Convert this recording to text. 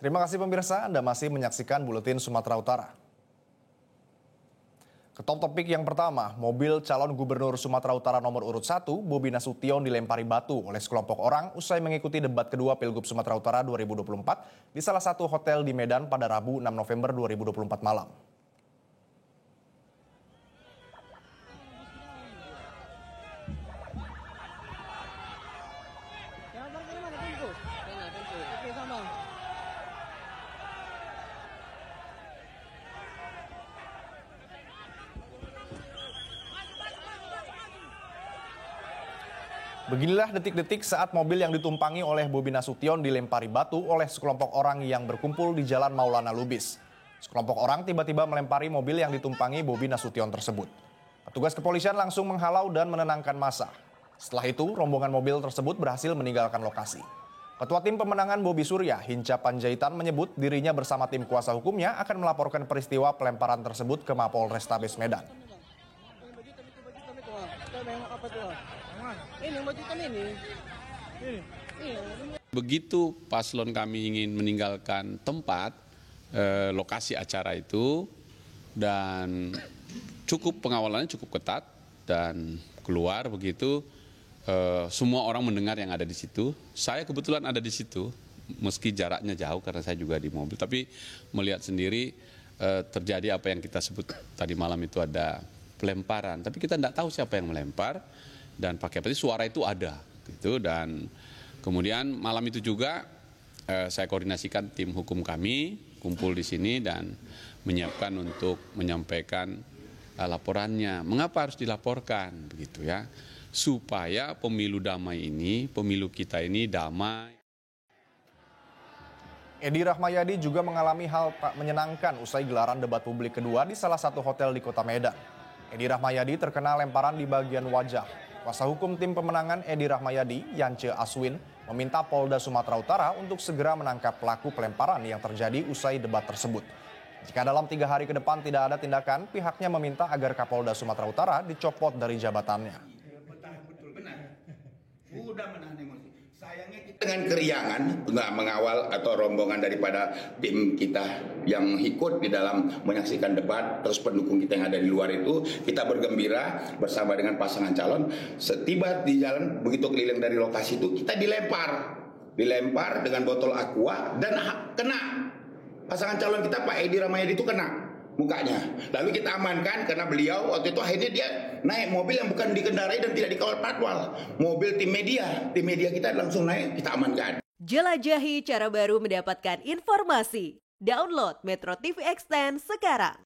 Terima kasih pemirsa, Anda masih menyaksikan Buletin Sumatera Utara. Ke top topik yang pertama, mobil calon gubernur Sumatera Utara nomor urut 1, Bobi Nasution dilempari batu oleh sekelompok orang usai mengikuti debat kedua Pilgub Sumatera Utara 2024 di salah satu hotel di Medan pada Rabu 6 November 2024 malam. Beginilah detik-detik saat mobil yang ditumpangi oleh Bobi Nasution dilempari batu oleh sekelompok orang yang berkumpul di Jalan Maulana Lubis. Sekelompok orang tiba-tiba melempari mobil yang ditumpangi Bobi Nasution tersebut. Petugas kepolisian langsung menghalau dan menenangkan massa. Setelah itu, rombongan mobil tersebut berhasil meninggalkan lokasi. Ketua Tim Pemenangan Bobi Surya, Hinca Panjaitan, menyebut dirinya bersama tim kuasa hukumnya akan melaporkan peristiwa pelemparan tersebut ke Mapolrestabes Medan. Begitu paslon kami ingin meninggalkan tempat lokasi acara itu dan pengawalannya cukup ketat dan keluar begitu semua orang mendengar yang ada di situ. Saya kebetulan ada di situ meski jaraknya jauh karena saya juga di mobil, tapi melihat sendiri terjadi apa yang kita sebut tadi malam itu ada pelemparan, tapi kita tidak tahu siapa yang melempar dan pakai apa, suara itu ada gitu. Dan kemudian malam itu juga saya koordinasikan tim hukum kami kumpul di sini dan menyiapkan untuk menyampaikan laporannya. Mengapa harus dilaporkan begitu ya? Supaya pemilu damai ini, pemilu kita ini damai. Edi Rahmayadi juga mengalami hal tak menyenangkan usai gelaran debat publik kedua di salah satu hotel di kota Medan. Edi Rahmayadi terkena lemparan di bagian wajah. Kuasa hukum Tim Pemenangan Edi Rahmayadi, Yance Aswin, meminta Polda Sumatera Utara untuk segera menangkap pelaku pelemparan yang terjadi usai debat tersebut. Jika dalam 3 hari ke depan tidak ada tindakan, pihaknya meminta agar Kapolda Sumatera Utara dicopot dari jabatannya. Udah menahan emosi. Sayangnya kita dengan keriangan nggak mengawal atau rombongan daripada tim kita yang ikut di dalam menyaksikan debat, terus pendukung kita yang ada di luar itu, kita bergembira bersama dengan pasangan calon. Setiba di jalan begitu keliling dari lokasi itu, kita dilempar dengan botol aqua dan kena pasangan calon kita Pak Edi Rahmayadi itu kena mukanya. Lalu kita amankan karena beliau waktu itu akhirnya dia naik mobil yang bukan dikendarai dan tidak dikawal patwal. Mobil tim media kita langsung naik, kita amankan. Jelajahi cara baru mendapatkan informasi. Download Metro TV Extend sekarang.